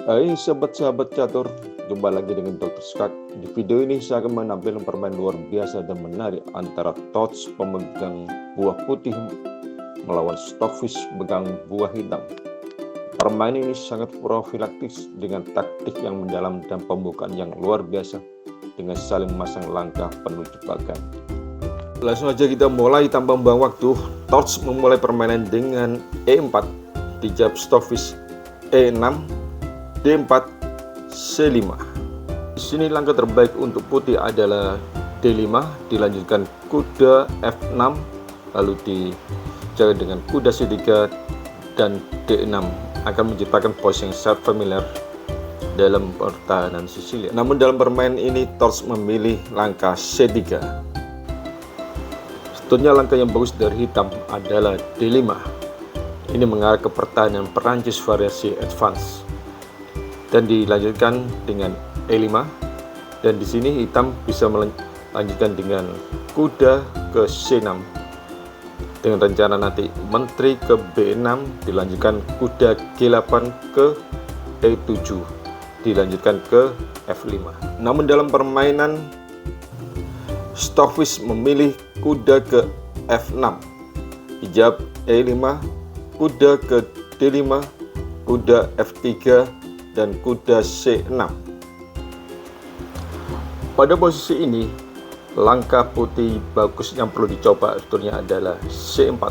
Hai sahabat-sahabat catur, jumpa lagi dengan Dr. Skak. Di video ini saya akan menampilkan permainan luar biasa dan menarik antara Tots pemegang buah putih melawan Stockfish pemegang buah hitam. Permainan ini sangat profilaktis dengan taktik yang mendalam dan pembukaan yang luar biasa dengan saling masang langkah penuh jebakan. Langsung aja kita mulai tanpa membuang waktu. Tots memulai permainan dengan E4, dijawab Stockfish E6, D4, C5. Di sini langkah terbaik untuk putih adalah D5, dilanjutkan kuda F6, lalu dijaga dengan kuda C3 dan D6 akan menciptakan posisi yang sangat familiar dalam pertahanan Sisilia. Namun dalam permainan ini Tots memilih langkah C3. Sebetulnya langkah yang bagus dari hitam adalah D5. Ini mengarah ke pertahanan Perancis variasi advance. Dan dilanjutkan dengan E5, dan di sini hitam bisa melanjutkan dengan kuda ke C6 dengan rencana nanti menteri ke B6, dilanjutkan kuda G8 ke E7, dilanjutkan ke F5. Namun dalam permainan Stockfish memilih kuda ke F6, dijawab E5, kuda ke D5, kuda F3 dan kuda C6. Pada posisi ini, langkah putih bagus yang perlu dicoba sebetulnya adalah C4.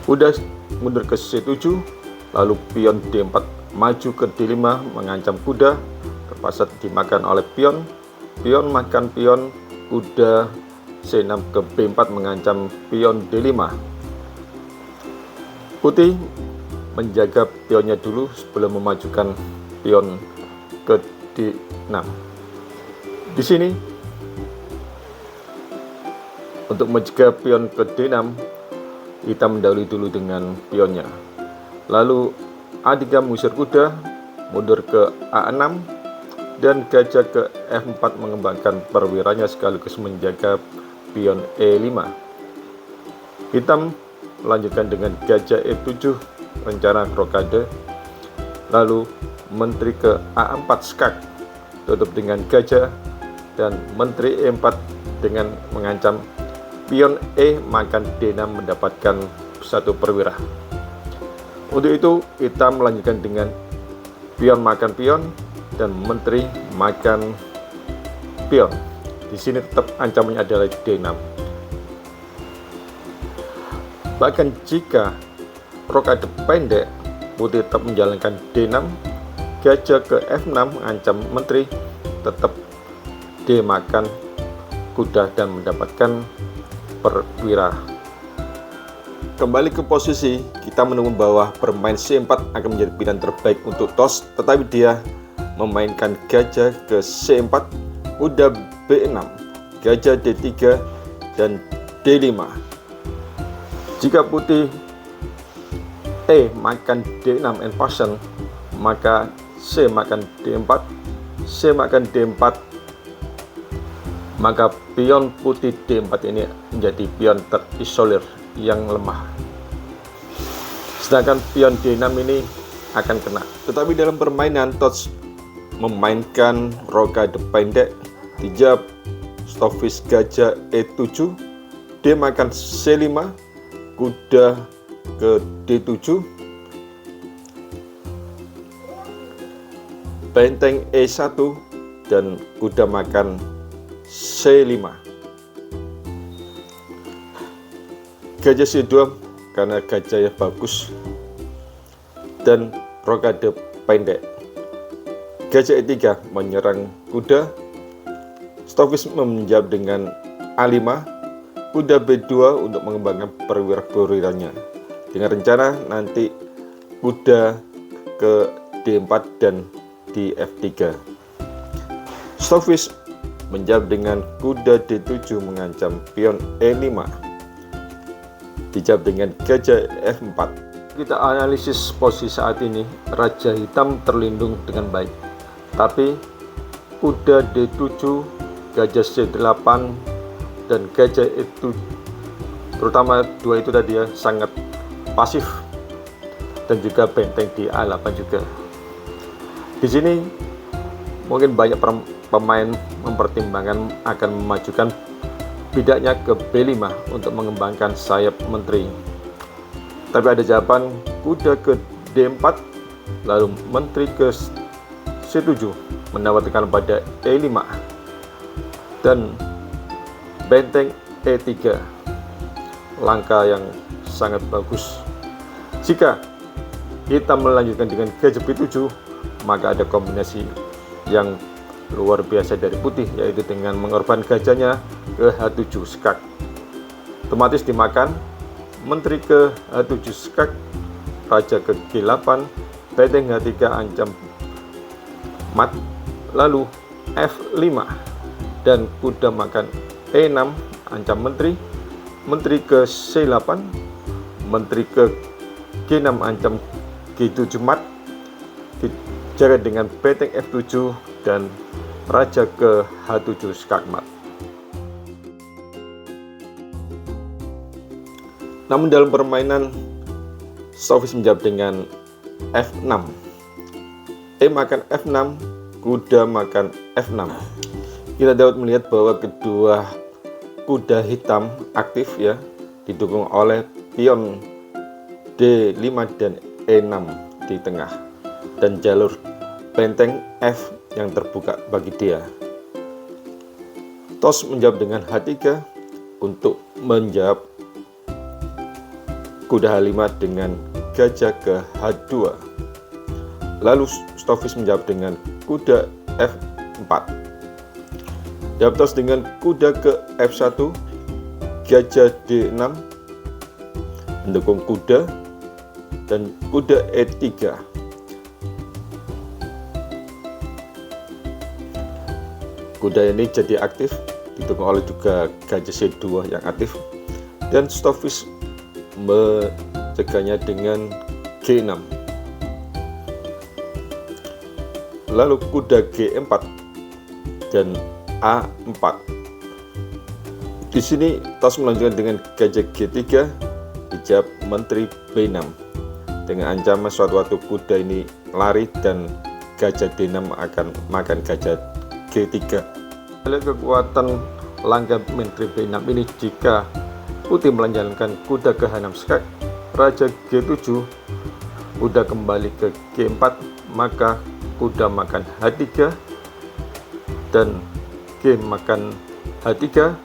Kuda mundur ke C7, lalu pion D4 maju ke D5 mengancam kuda, terpaksa dimakan oleh pion. Pion makan pion, kuda C6 ke B4 mengancam pion D5. Putih menjaga pionnya dulu sebelum memajukan pion ke D6. Di sini untuk mencegah pion ke D6, kita mendahului dulu dengan pionnya. Lalu A3 mengusir kuda, mundur ke A6, dan gajah ke F4 mengembangkan perwiranya sekaligus menjaga pion E5. Hitam melanjutkan dengan gajah E7, rencana rokade, lalu menteri ke A4 skak, tutup dengan gajah, dan menteri E4 dengan mengancam pion E makan D6 mendapatkan satu perwira. Untuk itu hitam melanjutkan dengan pion makan pion dan menteri makan pion. Di sini tetap ancamannya adalah D6. Bahkan jika rokade pendek, putih tetap menjalankan D6, gajah ke F6 mengancam menteri, tetap D makan kuda dan mendapatkan perwira. Kembali ke posisi, kita menunggu bahwa bermain C4 akan menjadi pilihan terbaik untuk Tots, tetapi dia memainkan gajah ke C4, kuda B6, gajah D3 dan D5. Jika putih E makan D6 and passion, maka C makan D4, C makan D4, maka pion putih D4 ini menjadi pion terisolir yang lemah. Sedangkan pion D6 ini akan kena. Tetapi dalam permainan Tots memainkan rokade pendek, dijawab Stockfish gajah E7, D makan C5, kuda ke D7, benteng E1 dan kuda makan C5. Gajah C2 karena gajahnya bagus dan rokade pendek. Gajah E3 menyerang kuda. Stockfish menjawab dengan A5, kuda B2 untuk mengembangkan perwira-perwiranya dengan rencana nanti kuda ke D4 dan di F3. Stockfish menjawab dengan kuda D7 mengancam pion E5, dijawab dengan gajah F4. Kita analisis posisi saat ini, raja hitam terlindung dengan baik, tapi kuda D7, gajah C8 dan gajah E7, terutama dua itu tadi ya, sangat pasif, dan juga benteng di A8 juga. Di sini mungkin banyak pemain mempertimbangkan akan memajukan bidaknya ke B5 untuk mengembangkan sayap menteri. Tapi ada jawaban kuda ke D4, lalu menteri ke C7 menawarkan pada E5 dan benteng E3. Langkah yang sangat bagus. Jika kita melanjutkan dengan gajah B7, maka ada kombinasi yang luar biasa dari putih, yaitu dengan mengorbankan gajahnya ke H7 skak. Otomatis dimakan, menteri ke H7 skak, raja ke G8, benteng H3 ancam mat, lalu F5 dan kuda makan E6 ancam menteri, menteri ke C8, menteri ke G6 ancam G7 mat, dijaga dengan benteng F7 dan raja ke H7 skak mat. Namun dalam permainan, Stockfish menjawab dengan F6. E makan F6, kuda makan F6. Kita dapat melihat bahwa kedua kuda hitam aktif ya, didukung oleh pion D5 dan E6 di tengah, dan jalur benteng F yang terbuka bagi dia. Tos menjawab dengan H3 untuk menjawab kuda H5 dengan gajah ke H2. Lalu Stockfish menjawab dengan kuda F4. Jawab tos dengan kuda ke F1, gajah D6, mendukung kuda, dan kuda E3. Kuda ini jadi aktif, didukung oleh juga gajah C2 yang aktif, dan Stockfish mencegahnya dengan G6. Lalu kuda G4 dan A4. Di sini tos melanjutkan dengan gajah G3, dijawab menteri B6 dengan ancaman suatu waktu kuda ini lari dan gajah D6 akan makan gajah G3. Lihat kekuatan langkah menteri B6 ini, jika putih melanjutkan kuda ke H6 skak, raja G7, kuda kembali ke G4, maka kuda makan H3 dan G makan H3,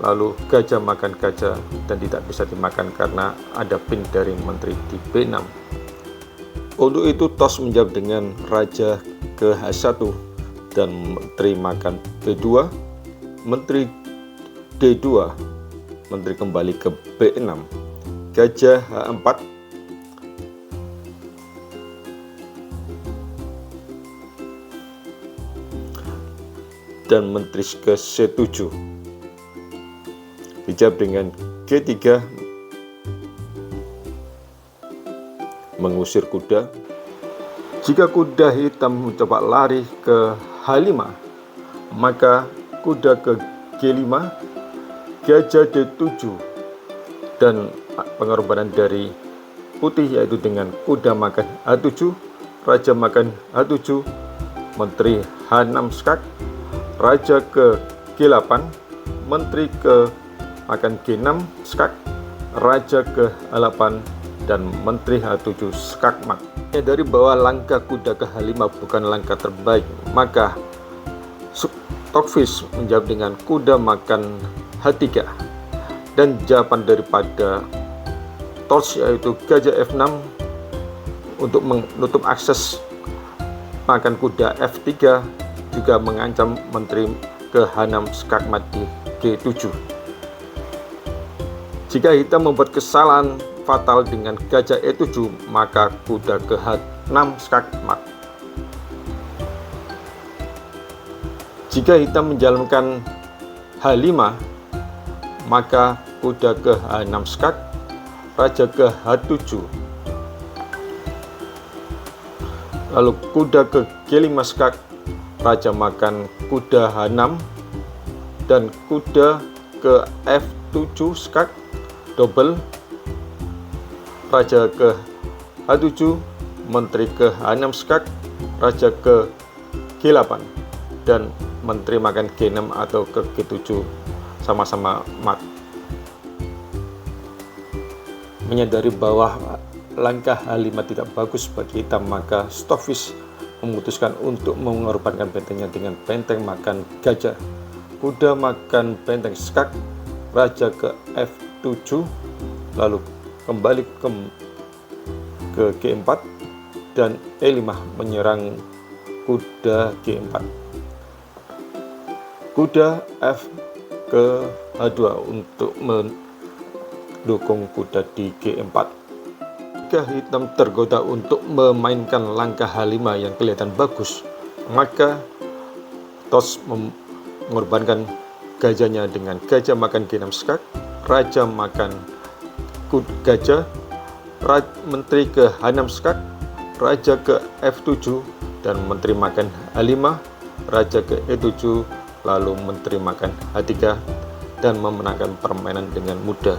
lalu gajah makan gajah dan tidak bisa dimakan karena ada pin dari menteri di B6. Untuk itu tos menjawab dengan raja ke H1 dan menteri makan B2, menteri D2, menteri kembali ke B6, gajah H4, dan menteri ke C7. Dijawab dengan G3, mengusir kuda. Jika kuda hitam mencoba lari ke H5, maka kuda ke G5, gajah D7, dan pengorbanan dari putih yaitu dengan kuda makan H7, raja makan H7, menteri H6 skak, raja ke G8, menteri ke makan G6 skak, raja ke H8, dan menteri H7 skak mat. Dari bahwa langkah kuda ke H5 bukan langkah terbaik, maka Stockfish menjawab dengan kuda makan H3, dan jawaban daripada tos yaitu gajah F6 untuk menutup akses makan kuda F3 juga mengancam menteri ke H6 skak mat di G7. Jika hitam membuat kesalahan fatal dengan gajah E7, maka kuda ke H6 skak mat. Jika hitam menjalankan H5, maka kuda ke H6 skak, raja ke H7, lalu kuda ke G5 skak, raja makan kuda H6, dan kuda ke F7 skak double, raja ke H7, menteri ke H6 skak, raja ke G8, dan menteri makan G6 atau ke G7 sama-sama mat. Menyadari bahwa langkah H5 tidak bagus bagi hitam, maka Stockfish memutuskan untuk mengorbankan bentengnya dengan benteng makan gajah, kuda makan benteng skak, raja ke F7, lalu kembali ke G4, dan E5 menyerang kuda G4. Kuda F ke H2 untuk mendukung kuda di G4. Jika hitam tergoda untuk memainkan langkah H5 yang kelihatan bagus, maka Tots mengorbankan gajahnya dengan gajah makan G6 skak, raja makan gajah, menteri ke H6 skak, raja ke F7, dan menteri makan H5, raja ke E7, lalu menteri makan H3, dan memenangkan permainan dengan mudah.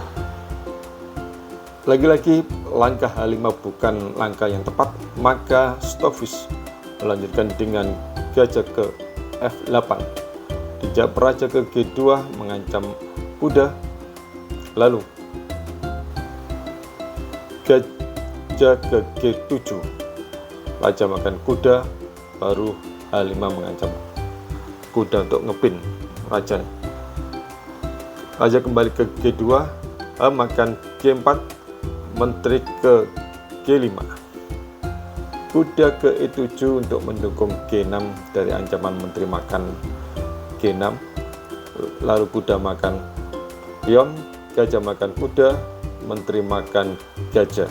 Lagi-lagi langkah H5 bukan langkah yang tepat, maka Stockfish melanjutkan dengan gajah ke F8. Dijak raja ke G2 mengancam kuda, lalu gajah ke G7, raja makan kuda, baru H5 mengancam kuda untuk ngepin raja. Raja kembali ke G2, H makan G4, menteri ke G5, kuda ke E7 untuk mendukung G6 dari ancaman menteri makan G6, lalu kuda makan pion, gajah makan kuda, menteri makan gajah.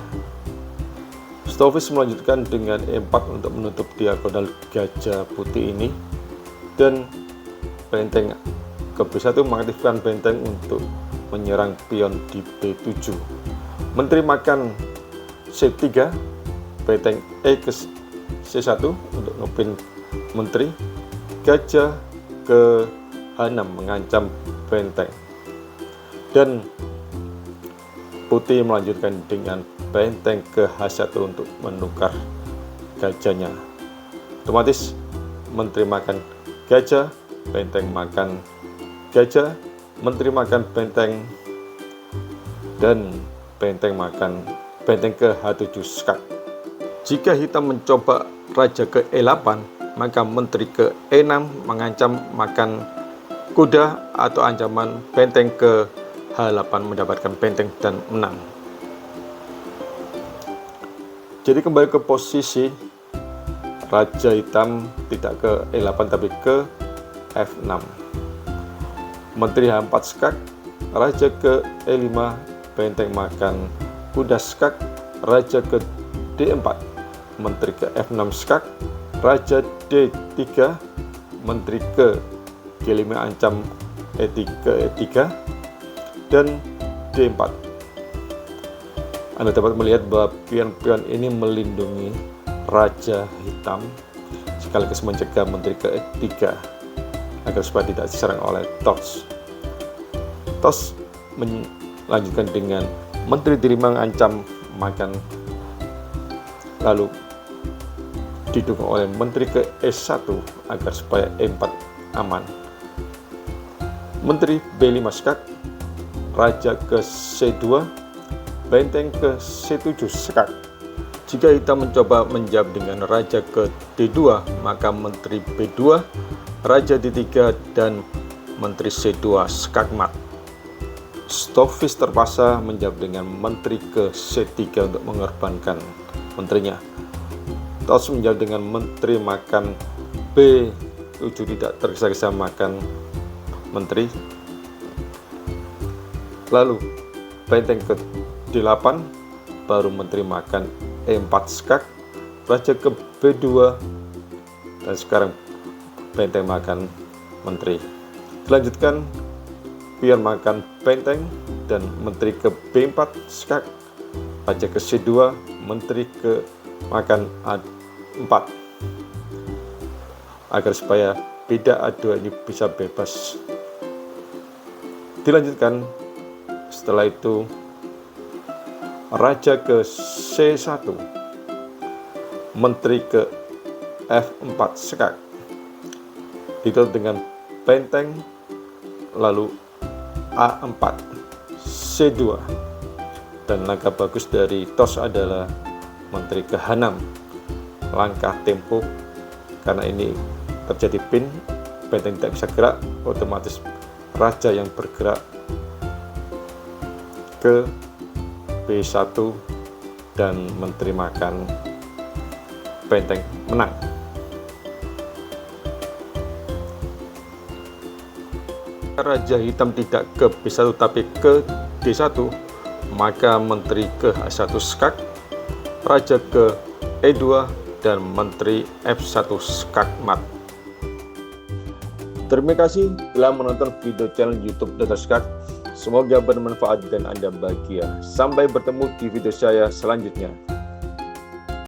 Stockfish melanjutkan dengan E4 untuk menutup diagonal gajah putih ini, dan benteng ke B1 mengaktifkan benteng untuk menyerang pion di B7. Menteri makan C3, benteng E ke C1 untuk ngepin menteri, gajah ke H6 mengancam benteng, dan putih melanjutkan dengan benteng ke H1 untuk menukar gajahnya. Otomatis menteri makan gajah, benteng makan gajah, menteri makan benteng, dan benteng makan benteng ke H7 skak. Jika hitam mencoba raja ke E8, maka menteri ke E6 mengancam makan kuda atau ancaman benteng ke H8 mendapatkan benteng dan menang. Jadi kembali ke posisi, raja hitam tidak ke E8 tapi ke F6. Menteri H4 skak, raja ke E5, benteng makan kuda skak, raja ke D4, menteri ke F6 skak, raja D3, menteri ke G5 ancam E3, dan D4. Anda dapat melihat bahwa pion-pion ini melindungi raja hitam sekaligus mencegah menteri ke E3 agar supaya tidak diserang oleh Tots. Tots melanjutkan dengan menteri D5 mengancam makan, lalu didukung oleh menteri ke E1 agar supaya E4 aman. Menteri B5 skak, raja ke C2, benteng ke C7 skak. Jika hitam mencoba menjawab dengan raja ke D2, maka menteri B2, raja D3, dan menteri C2 skak mat. Stockfish terpaksa menjawab dengan menteri ke C3 untuk mengorbankan menterinya. Tots menjawab dengan menteri makan B7 tidak tergesa-gesa makan menteri. Lalu benteng ke D8, baru menteri makan E4 skak, raja ke B2, dan sekarang benteng makan menteri. Dilanjutkan pion makan benteng dan menteri ke B4 skak, raja ke C2, menteri ke makan A4 agar supaya beda A2 ini bisa bebas. Dilanjutkan setelah itu raja ke C1, menteri ke F4 skak, ditutup dengan benteng, lalu A4, C2, dan langkah bagus dari tos adalah menteri ke H6. Langkah tempo, karena ini terjadi pin, benteng tidak bisa gerak, otomatis raja yang bergerak ke B1 dan menteri makan, benteng menang. Raja hitam tidak ke B1 tapi ke D1, maka menteri ke H1 skak, raja ke E2, dan menteri F1 skak mat. Terima kasih telah menonton video channel YouTube Dr. Skak. Semoga bermanfaat dan Anda bahagia. Sampai bertemu di video saya selanjutnya.